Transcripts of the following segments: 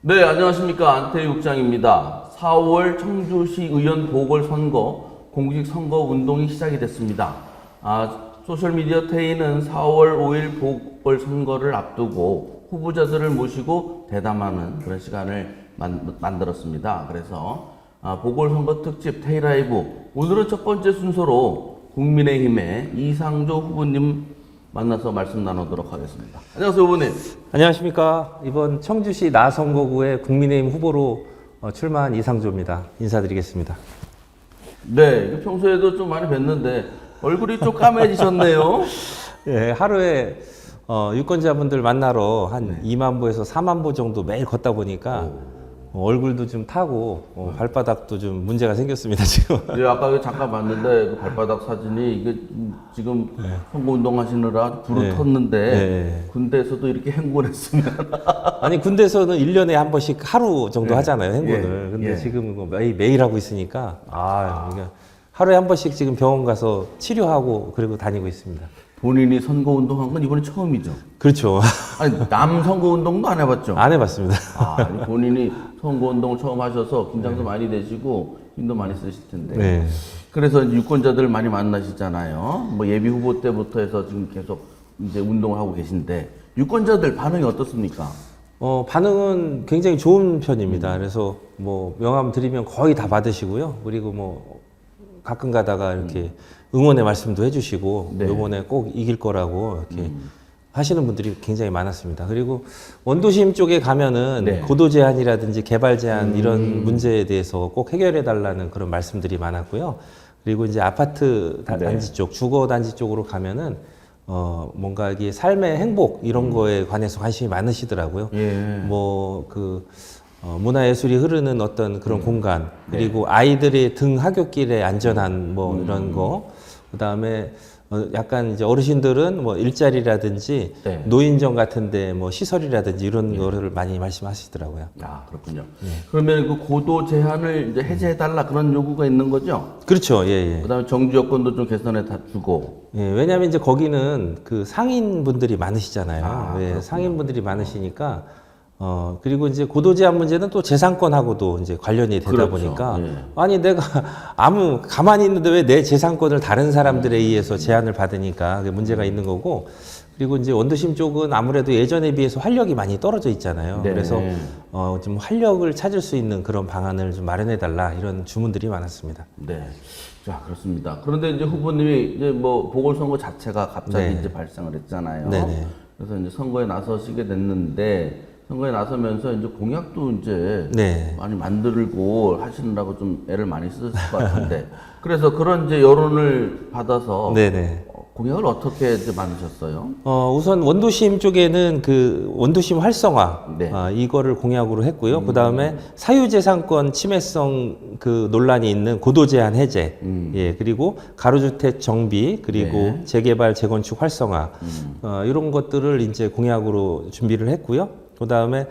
네, 안녕하십니까. 안태육장입니다. 4월 청주시 의원 보궐선거 공식 선거 운동이 시작이 됐습니다. 소셜미디어 테이는 4월 5일 보궐선거를 앞두고 후보자들을 모시고 대담하는 그런 시간을 만들었습니다. 그래서 보궐선거 특집 테이라이브, 오늘은 첫 번째 순서로 국민의힘의 이상조 후보님 만나서 말씀 나누도록 하겠습니다. 안녕하세요, 후보님. 안녕하십니까. 이번 청주시 나선거구의 국민의힘 후보로 출마한 이상조입니다. 인사드리겠습니다. 네, 평소에도 좀 많이 뵀는데 얼굴이 좀 까매지셨네요. 네, 하루에 유권자분들 만나러 한 2만 보에서 4만 보 정도 매일 걷다 보니까 얼굴도 좀 타고 발바닥도 좀 문제가 생겼습니다, 지금. 네, 아까 잠깐 봤는데 그 발바닥 사진이 이게 지금 선거운동 하시느라 불을 텄는데 군대에서도 이렇게 행군했으면 아니, 군대에서는 1년에 한 번씩 하루 정도 하잖아요, 행군을. 근데 지금 매일 하고 있으니까 그러니까 하루에 한 번씩 지금 병원 가서 치료하고 그리고 다니고 있습니다. 본인이 선거운동한 건 이번이 처음이죠? 그렇죠. 아니, 남 선거운동도 안 해봤죠? 안 해봤습니다. 본인이 선거운동을 처음 하셔서 긴장도 많이 되시고 힘도 많이 쓰실 텐데. 네. 그래서 이제 유권자들 많이 만나시잖아요. 뭐 예비 후보 때부터 해서 지금 계속 이제 운동을 하고 계신데 유권자들 반응이 어떻습니까? 반응은 굉장히 좋은 편입니다. 그래서 뭐 명함 드리면 거의 다 받으시고요. 그리고 뭐 가끔 가다가 이렇게 응원의 말씀도 해주시고 이번에 꼭 이길 거라고 이렇게 하시는 분들이 굉장히 많았습니다. 그리고 원도심 쪽에 가면은 고도 제한이라든지 개발 제한 이런 문제에 대해서 꼭 해결해 달라는 그런 말씀들이 많았고요. 그리고 이제 아파트 단지 쪽, 주거 단지 쪽으로 가면은 뭔가 이게 삶의 행복 이런 거에 관해서 관심이 많으시더라고요. 문화예술이 흐르는 어떤 그런 공간, 그리고 아이들의 등 하굣길의 안전한 뭐 이런 거, 그 다음에 약간 이제 어르신들은 뭐 일자리라든지 노인정 같은데 뭐 시설이라든지 이런 거를 많이 말씀하시더라고요. 그렇군요. 그러면 그 고도 제한을 이제 해제해달라 그런 요구가 있는 거죠? 그렇죠. 그다음에 정주 여건도 좀 개선해 다 주고. 왜냐하면 이제 거기는 그 상인 분들이 많으시잖아요. 상인 분들이 많으시니까. 그리고 이제 고도 제한 문제는 또 재산권하고도 이제 관련이 되다 보니까 아니 내가 가만히 있는데 왜 내 재산권을 다른 사람들에 의해서 제한을 받으니까 그게 문제가 있는 거고, 그리고 이제 원도심 쪽은 아무래도 예전에 비해서 활력이 많이 떨어져 있잖아요. 그래서 좀 활력을 찾을 수 있는 그런 방안을 좀 마련해 달라 이런 주문들이 많았습니다. 자, 그렇습니다. 그런데 이제 후보님이 이제 뭐 보궐선거 자체가 갑자기 이제 발생을 했잖아요. 그래서 이제 선거에 나서시게 됐는데 선거에 나서면서 이제 공약도 이제 많이 만들고 하시느라고 좀 애를 많이 쓰셨을 것 같은데 그래서 그런 이제 여론을 받아서 공약을 어떻게 이제 만드셨어요? 우선 원도심 쪽에는 그 원도심 활성화 이거를 공약으로 했고요. 그 다음에 사유재산권 침해성 그 논란이 있는 고도 제한 해제, 그리고 가로주택 정비, 그리고 재개발 재건축 활성화 이런 것들을 이제 공약으로 준비를 했고요. 그 다음에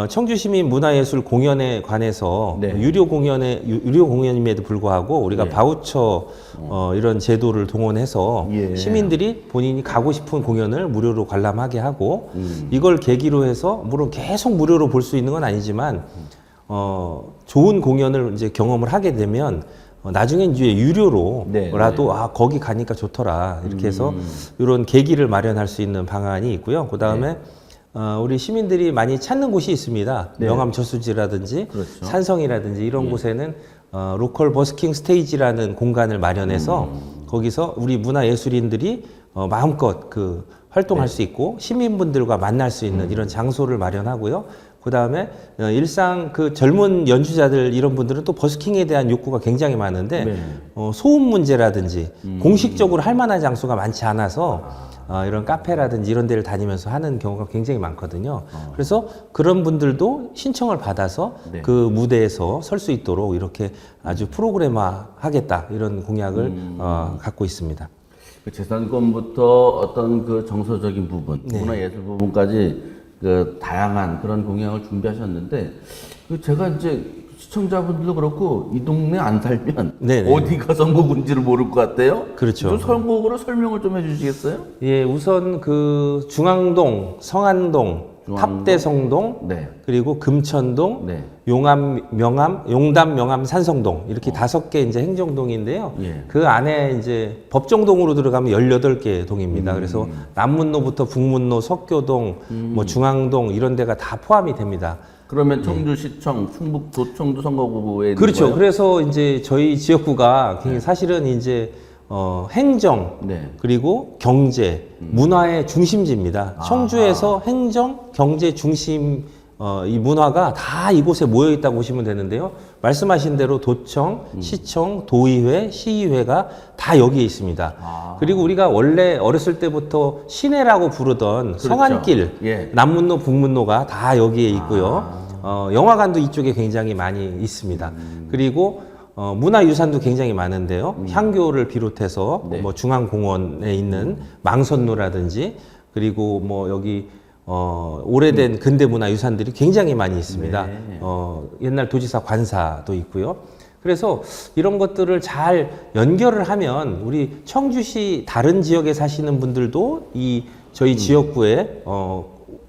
청주시민 문화예술 공연에 관해서 유료 공연임에도 불구하고 우리가 바우처 이런 제도를 동원해서 시민들이 본인이 가고 싶은 공연을 무료로 관람하게 하고 이걸 계기로 해서 물론 계속 무료로 볼 수 있는 건 아니지만 좋은 공연을 이제 경험을 하게 되면 나중에 이제 유료로라도 거기 가니까 좋더라 이렇게 해서 이런 계기를 마련할 수 있는 방안이 있고요. 그 다음에 우리 시민들이 많이 찾는 곳이 있습니다. 명암 저수지라든지 산성이라든지 이런 곳에는 로컬 버스킹 스테이지라는 공간을 마련해서 거기서 우리 문화예술인들이 마음껏 그 활동할 수 있고 시민분들과 만날 수 있는 이런 장소를 마련하고요. 그 다음에 일상 그 젊은 연주자들 이런 분들은 또 버스킹에 대한 욕구가 굉장히 많은데 소음 문제라든지 공식적으로 할 만한 장소가 많지 않아서 이런 카페라든지 이런 데를 다니면서 하는 경우가 굉장히 많거든요. 그래서 그런 분들도 신청을 받아서 그 무대에서 설 수 있도록 이렇게 아주 프로그램화 하겠다 이런 공약을 갖고 있습니다. 그 재산권부터 어떤 그 정서적인 부분, 문화예술 부분까지 그 다양한 그런 공약을 준비하셨는데 그 제가 이제 시청자분들도 그렇고 이 동네 안 살면 어디가 선거군지를 모를 것 같아요. 그렇죠. 선거구로 설명을 좀 해주시겠어요? 우선 그 중앙동, 성안동, 탑대성동, 네. 그리고 금천동, 네. 용담, 명암, 산성동 이렇게 5개 이제 행정동인데요. 예. 그 안에 이제 법정동으로 들어가면 18개 동입니다. 그래서 남문로부터 북문로, 석교동, 뭐 중앙동 이런 데가 다 포함이 됩니다. 그러면 청주시청, 충북도청도 선거구에 있는 그렇죠. 거예요? 그래서 이제 저희 지역구가 굉장히 사실은 이제 행정, 네. 그리고 경제, 문화의 중심지입니다. 청주에서 행정, 경제 중심 이 문화가 다 이곳에 모여 있다고 보시면 되는데요. 말씀하신 대로 도청, 시청, 도의회, 시의회가 다 여기에 있습니다. 그리고 우리가 원래 어렸을 때부터 시내라고 부르던 그렇죠. 성안길, 예. 남문로, 북문로가 다 여기에 있고요. 영화관도 이쪽에 굉장히 많이 있습니다. 그리고 문화유산도 굉장히 많은데요. 향교를 비롯해서 네. 뭐 중앙공원에 있는 망선로라든지 그리고 뭐 여기 오래된 근대문화유산들이 굉장히 많이 있습니다. 네. 옛날 도지사 관사도 있고요. 그래서 이런 것들을 잘 연결을 하면 우리 청주시 다른 지역에 사시는 분들도 이 저희 지역구에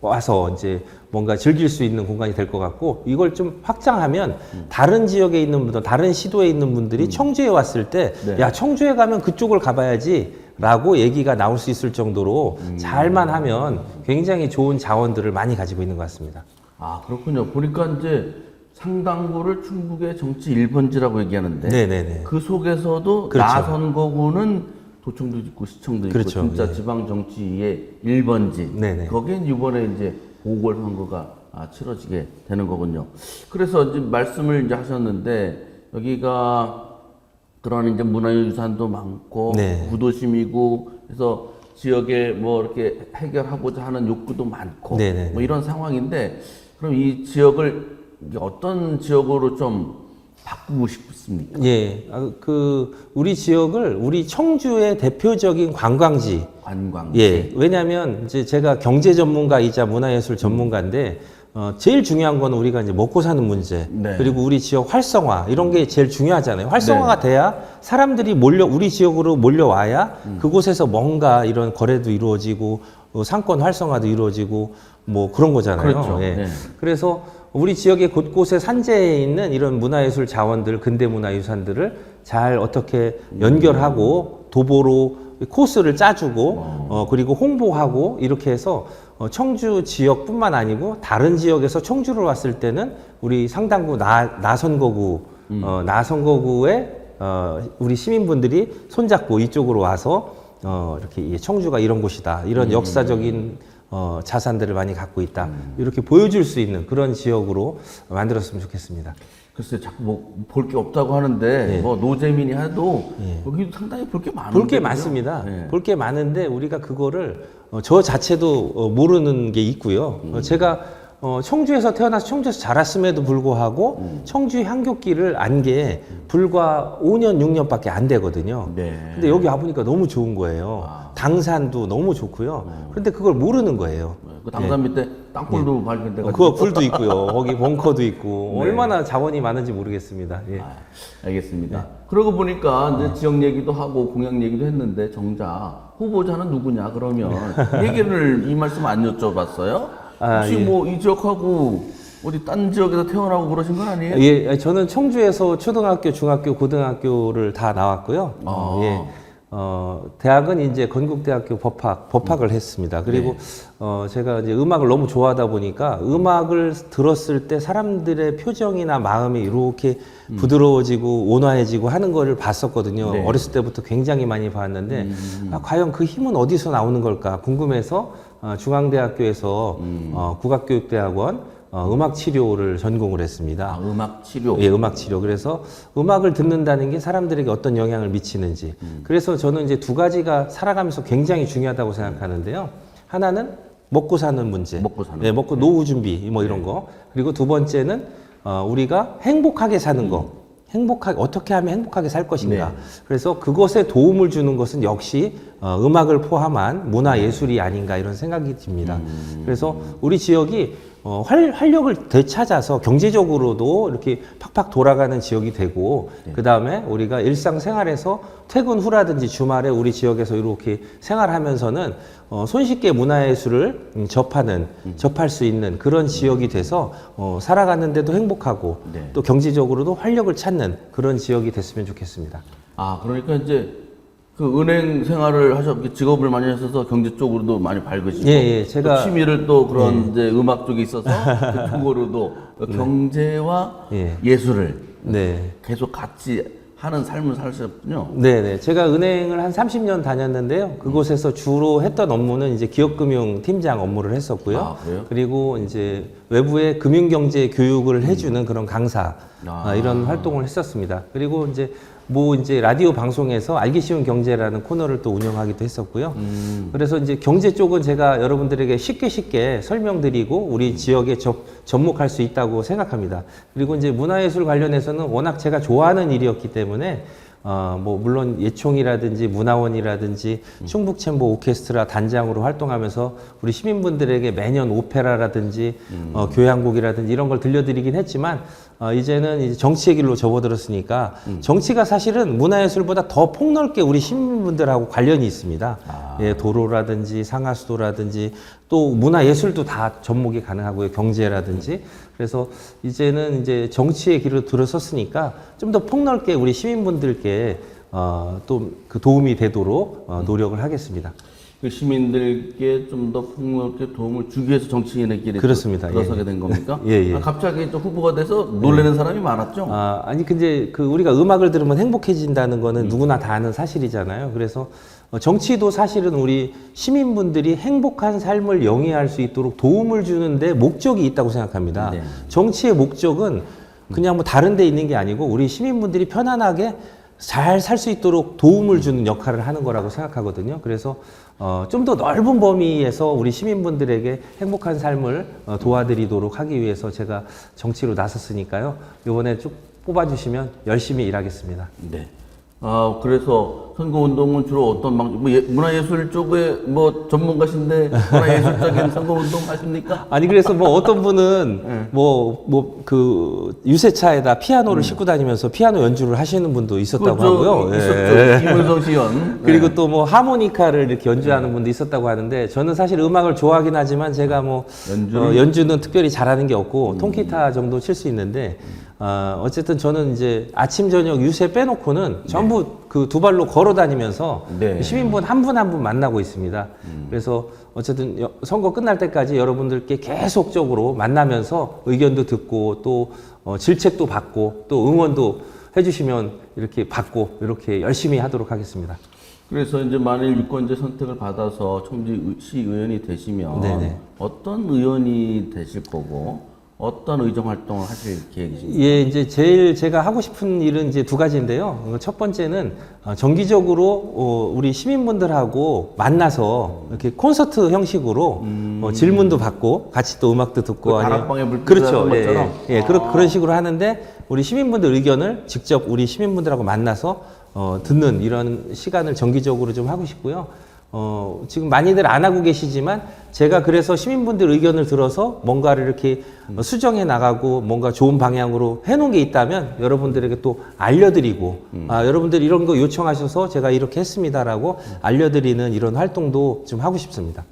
와서 이제 뭔가 즐길 수 있는 공간이 될 것 같고, 이걸 좀 확장하면 다른 지역에 있는 분들, 다른 시도에 있는 분들이 청주에 왔을 때, 네. 야, 청주에 가면 그쪽을 가봐야지 라고 얘기가 나올 수 있을 정도로 잘만 하면 굉장히 좋은 자원들을 많이 가지고 있는 것 같습니다. 아, 그렇군요. 보니까 이제 상당구를 충북의 정치 1번지라고 얘기하는데 네네네. 그 속에서도 그렇죠. 나선거구는 도청도 있고 시청도 있고 그렇죠. 진짜 예. 지방 정치의 1번지. 네네. 거기에 이번에 이제 보궐선거가 치러지게 되는 거군요. 그래서 이제 말씀을 이제 하셨는데 여기가 그런 이제 문화유산도 많고 네. 구도심이고 그래서 지역에 뭐 이렇게 해결하고자 하는 욕구도 많고 네네. 뭐 이런 상황인데 그럼 이 지역을 이게 어떤 지역으로 좀 바꾸고 싶습니까? 예, 우리 지역을 우리 청주의 대표적인 관광지. 관광지. 예, 왜냐하면 이제 제가 경제 전문가이자 문화예술 전문가인데 제일 중요한 건 우리가 이제 먹고 사는 문제, 네. 그리고 우리 지역 활성화 이런 게 제일 중요하잖아요. 활성화가 네. 돼야 사람들이 우리 지역으로 몰려와야 그곳에서 뭔가 이런 거래도 이루어지고 상권 활성화도 이루어지고 뭐 그런 거잖아요. 그렇죠. 예. 네. 그래서 우리 지역의 곳곳에 산재해 있는 이런 문화예술 자원들, 근대문화유산들을 잘 어떻게 연결하고 도보로 코스를 짜주고 그리고 홍보하고 이렇게 해서 청주 지역뿐만 아니고 다른 지역에서 청주를 왔을 때는 우리 상당구 나선거구에 우리 시민분들이 손잡고 이쪽으로 와서 이렇게 청주가 이런 곳이다, 이런 역사적인 자산들을 많이 갖고 있다, 이렇게 보여줄 수 있는 그런 지역으로 만들었으면 좋겠습니다. 글쎄 자꾸 뭐 볼 게 없다고 하는데 예. 뭐 노재민이 해도 예. 여기도 상당히 볼 게 많은데 볼 게 그죠? 많습니다. 예. 볼 게 많은데 우리가 그거를 저 자체도 모르는 게 있고요. 제가 청주에서 태어나서 청주에서 자랐음에도 불구하고 청주 향교길을 안 게 불과 5년, 6년밖에 안 되거든요. 네. 근데 여기 와보니까 너무 좋은 거예요. 당산도 너무 좋고요. 그런데 그걸 모르는 거예요. 그 당산 밑에 땅굴도 발견돼가지고 그거 굴도 있고요. 거기 벙커도 있고 네. 얼마나 자원이 많은지 모르겠습니다. 예. 알겠습니다. 그러고 보니까 이제 지역 얘기도 하고 공약 얘기도 했는데 정작 후보자는 누구냐 그러면 얘기를 이 말씀 안 여쭤봤어요? 혹시 예. 뭐 이 지역하고 어디 딴 지역에서 태어나고 그러신 건 아니에요? 예, 저는 청주에서 초등학교, 중학교, 고등학교를 다 나왔고요. 예. 대학은 이제 건국대학교 법학을 했습니다. 그리고 제가 이제 음악을 너무 좋아하다 보니까 음악을 들었을 때 사람들의 표정이나 마음이 이렇게 부드러워지고 온화해지고 하는 거를 봤었거든요. 네. 어렸을 때부터 굉장히 많이 봤는데 과연 그 힘은 어디서 나오는 걸까 궁금해서 중앙대학교에서 국악교육대학원 음악 치료를 전공을 했습니다. 음악 치료. 예, 음악 치료. 그래서 음악을 듣는다는 게 사람들에게 어떤 영향을 미치는지. 그래서 저는 이제 두 가지가 살아가면서 굉장히 중요하다고 생각하는데요. 하나는 먹고 사는 문제. 먹고 사는 예, 먹고 노후 준비 뭐 이런 거. 그리고 두 번째는 우리가 행복하게 사는 거. 어떻게 하면 행복하게 살 것인가. 네. 그래서 그것에 도움을 주는 것은 역시 음악을 포함한 문화예술이 아닌가 이런 생각이 듭니다. 그래서 우리 지역이 활력을 되찾아서 경제적으로도 이렇게 팍팍 돌아가는 지역이 되고 그 다음에 우리가 일상생활에서 퇴근 후라든지 주말에 우리 지역에서 이렇게 생활하면서는 손쉽게 문화예술을 접할 수 있는 그런 지역이 돼서 살아가는데도 행복하고 또 경제적으로도 활력을 찾는 그런 지역이 됐으면 좋겠습니다. 아, 그러니까 이제 그 은행 생활을 하셨고 직업을 많이 하셔서 경제 쪽으로도 많이 밝으시고 예, 제가 또 취미를 또 그런 이제 음악 쪽에 있어서 그쪽으로도 경제와 예술을 계속 같이 하는 삶을 사셨군요. 네네. 제가 은행을 한 30년 다녔는데요. 그곳에서 주로 했던 업무는 이제 기업금융 팀장 업무를 했었고요. 아, 그래요? 그리고 이제 외부에 금융경제 교육을 해주는 그런 강사 이런 활동을 했었습니다. 그리고 이제 라디오 방송에서 알기 쉬운 경제라는 코너를 또 운영하기도 했었고요. 그래서 이제 경제 쪽은 제가 여러분들에게 쉽게 설명드리고 우리 지역에 접목할 수 있다고 생각합니다. 그리고 이제 문화예술 관련해서는 워낙 제가 좋아하는 일이었기 때문에 물론 예총이라든지 문화원이라든지 충북챔버 오케스트라 단장으로 활동하면서 우리 시민분들에게 매년 오페라라든지 교향곡이라든지 이런 걸 들려드리긴 했지만 이제는 이제 정치의 길로 접어들었으니까 정치가 사실은 문화예술보다 더 폭넓게 우리 시민분들하고 관련이 있습니다. 예, 도로라든지 상하수도라든지 또 문화예술도 다 접목이 가능하고요. 경제라든지. 그래서 이제는 이제 정치의 길로 들어섰으니까 좀 더 폭넓게 우리 시민분들께 또 그 도움이 되도록 노력을 하겠습니다. 그 시민들께 좀 더 폭넓게 도움을 주기 위해서 정치인의 길에 그렇습니다. 들어서게 된 겁니까? 예. 갑자기 또 후보가 돼서 놀라는 사람이 많았죠? 아니, 근데 우리가 음악을 들으면 행복해진다는 거는 누구나 다 아는 사실이잖아요. 그래서 정치도 사실은 우리 시민분들이 행복한 삶을 영위할 수 있도록 도움을 주는데 목적이 있다고 생각합니다. 정치의 목적은 그냥 뭐 다른 데 있는 게 아니고 우리 시민분들이 편안하게 잘 살 수 있도록 도움을 주는 역할을 하는 거라고 생각하거든요. 그래서 좀 더 넓은 범위에서 우리 시민분들에게 행복한 삶을 도와드리도록 하기 위해서 제가 정치로 나섰으니까요. 이번에 쭉 뽑아주시면 열심히 일하겠습니다. 네. 그래서 선거운동은 주로 어떤 문화예술 쪽에 전문가신데 문화예술적인 선거운동 하십니까? 아니, 그래서 어떤 분은 유세차에다 피아노를 싣고 다니면서 피아노 연주를 하시는 분도 있었다고 하고요. 있었죠. 이문성 시연. 그리고 또 하모니카를 이렇게 연주하는 분도 있었다고 하는데 저는 사실 음악을 좋아하긴 하지만 제가 연주는 특별히 잘하는 게 없고 통기타 정도 칠 수 있는데 어쨌든 저는 이제 아침 저녁 유세 빼놓고는 전부 그 두 발로 걸어 다니면서 시민분 한 분 한 분 만나고 있습니다. 그래서 어쨌든 선거 끝날 때까지 여러분들께 계속적으로 만나면서 의견도 듣고 또 질책도 받고 또 응원도 해주시면 이렇게 받고 이렇게 열심히 하도록 하겠습니다. 그래서 이제 만일 유권자 선택을 받아서 청주시 의원이 되시면 어떤 의원이 되실 거고 어떤 의정 활동을 하실 계획이십니까? 예, 이제 제일 제가 하고 싶은 일은 이제 두 가지인데요. 첫 번째는 정기적으로 우리 시민분들하고 만나서 이렇게 콘서트 형식으로 질문도 받고 같이 또 음악도 듣고 다락방에 물 그렇죠. 것처럼? 그런 식으로 하는데 우리 시민분들 의견을 직접 우리 시민분들하고 만나서 듣는 이런 시간을 정기적으로 좀 하고 싶고요. 지금 많이들 안 하고 계시지만 제가 그래서 시민분들 의견을 들어서 뭔가를 이렇게 수정해 나가고 뭔가 좋은 방향으로 해놓은 게 있다면 여러분들에게 또 알려드리고 여러분들 이런 거 요청하셔서 제가 이렇게 했습니다라고 알려드리는 이런 활동도 좀 하고 싶습니다.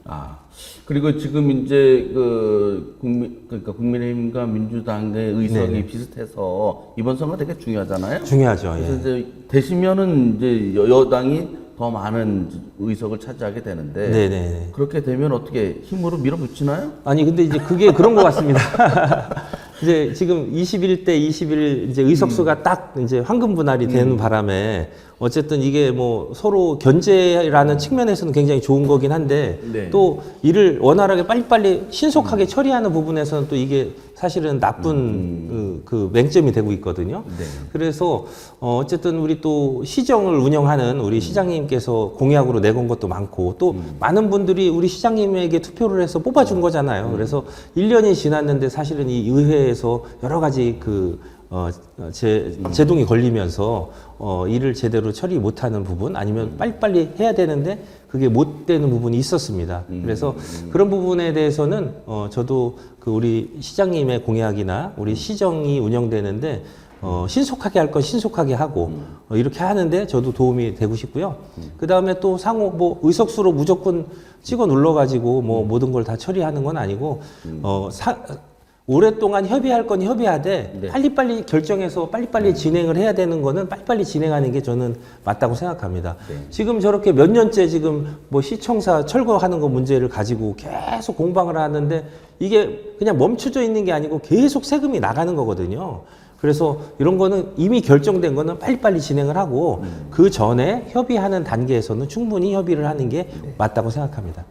그리고 지금 이제 그러니까 국민의힘과 민주당의 의석이 비슷해서 이번 선거 되게 중요하잖아요. 중요하죠. 그래서 이제 되시면은 이제 여당이 더 많은 의석을 차지하게 되는데 그렇게 되면 어떻게 힘으로 밀어붙이나요? 아니, 근데 이제 그게 그런 것 같습니다. 이제 지금 21대 21 이제 의석수가 딱 이제 황금 분할이 되는 바람에 어쨌든 이게 서로 견제라는 측면에서는 굉장히 좋은 거긴 한데 또 일을 원활하게 빨리빨리 신속하게 처리하는 부분에서는 또 이게 사실은 나쁜 그 맹점이 되고 있거든요. 그래서 어쨌든 우리 또 시정을 운영하는 우리 시장님께서 공약으로 내건 것도 많고 또 많은 분들이 우리 시장님에게 투표를 해서 뽑아준 거잖아요. 그래서 1년이 지났는데 사실은 이 의회에서 여러 가지 제동이 걸리면서 일을 제대로 처리 못하는 부분 아니면 빨리빨리 해야 되는데 그게 못 되는 부분이 있었습니다. 그래서 그런 부분에 대해서는 저도 그 우리 시장님의 공약이나 우리 시정이 운영되는데 신속하게 할 건 신속하게 하고 이렇게 하는데 저도 도움이 되고 싶고요. 그 다음에 또 상호 뭐 의석수로 무조건 찍어 눌러가지고 뭐 모든 걸 다 처리하는 건 아니고 오랫동안 협의할 건 협의하되 네. 빨리빨리 결정해서 빨리빨리 진행을 해야 되는 거는 빨리빨리 진행하는 게 저는 맞다고 생각합니다. 네. 지금 저렇게 몇 년째 지금 뭐 시청사 철거하는 거 문제를 가지고 계속 공방을 하는데 이게 그냥 멈춰져 있는 게 아니고 계속 세금이 나가는 거거든요. 그래서 이런 거는 이미 결정된 거는 빨리빨리 진행을 하고 그 전에 협의하는 단계에서는 충분히 협의를 하는 게 맞다고 생각합니다.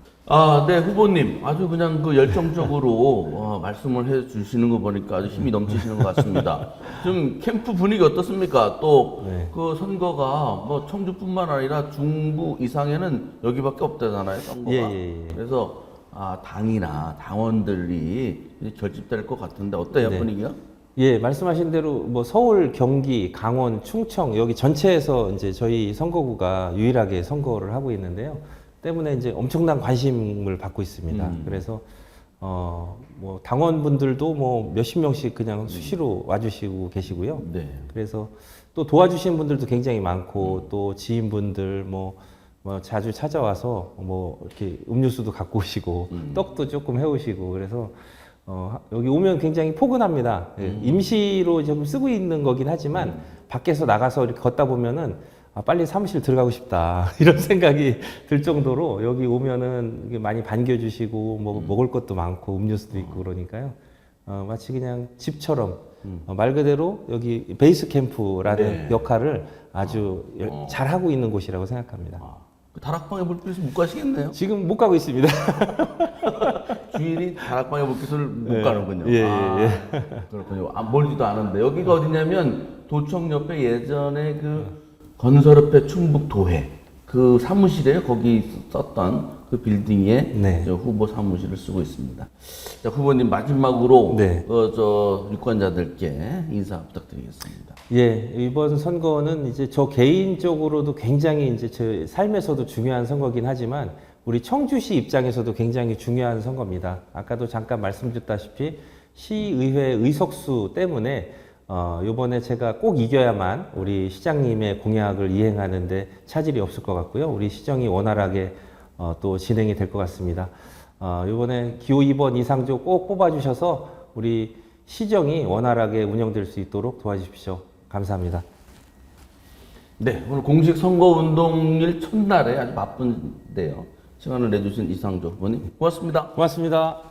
네, 후보님. 아주 그냥 그 열정적으로 말씀을 해 주시는 거 보니까 아주 힘이 넘치시는 것 같습니다. 좀 캠프 분위기 어떻습니까? 또 그 선거가 뭐 청주뿐만 아니라 중부 이상에는 여기밖에 없다잖아요, 선거가. 예. 그래서 당이나 당원들이 이제 결집될 것 같은데 어때요, 네. 분위기가? 예, 말씀하신 대로 뭐 서울, 경기, 강원, 충청 여기 전체에서 이제 저희 선거구가 유일하게 선거를 하고 있는데요. 때문에 이제 엄청난 관심을 받고 있습니다. 그래서 뭐 당원분들도 뭐 몇십 명씩 그냥 수시로 와주시고 계시고요. 네. 그래서 또 도와주시는 분들도 굉장히 많고 또 지인분들 뭐 자주 찾아와서 뭐 이렇게 음료수도 갖고 오시고 떡도 조금 해오시고 그래서 여기 오면 굉장히 포근합니다. 예, 임시로 좀 쓰고 있는 거긴 하지만 밖에서 나가서 이렇게 걷다 보면은 빨리 사무실 들어가고 싶다 이런 생각이 들 정도로 여기 오면은 이게 많이 반겨주시고 뭐 먹을 것도 많고 음료수도 있고 그러니까요. 마치 그냥 집처럼 말 그대로 여기 베이스 캠프라는 네. 역할을 아주 잘 하고 있는 곳이라고 생각합니다. 그 다락방에 물빛을 못 가시겠네요. 지금 못 가고 있습니다. 주인이 다락방에 물빛을 못 네. 가는군요. 예. 그렇군요. 멀지도 않은데 여기가 어디냐면 도청 옆에 예전에 그 건설업회 충북도회 그 사무실에 거기 썼던 그 빌딩에 네. 저 후보 사무실을 쓰고 있습니다. 자, 후보님 마지막으로 네. 저 유권자들께 인사 부탁드리겠습니다. 예, 이번 선거는 이제 저 개인적으로도 굉장히 이제 제 삶에서도 중요한 선거긴 하지만 우리 청주시 입장에서도 굉장히 중요한 선거입니다. 아까도 잠깐 말씀드렸다시피 시의회 의석수 때문에 요번에 제가 꼭 이겨야만 우리 시장님의 공약을 이행하는데 차질이 없을 것 같고요. 우리 시정이 원활하게 또 진행이 될 것 같습니다. 요번에 기호 2번 이상조 꼭 뽑아주셔서 우리 시정이 원활하게 운영될 수 있도록 도와주십시오. 감사합니다. 네, 오늘 공식 선거운동일 첫날에 아주 바쁜데요. 시간을 내주신 이상조 후보님 고맙습니다. 고맙습니다.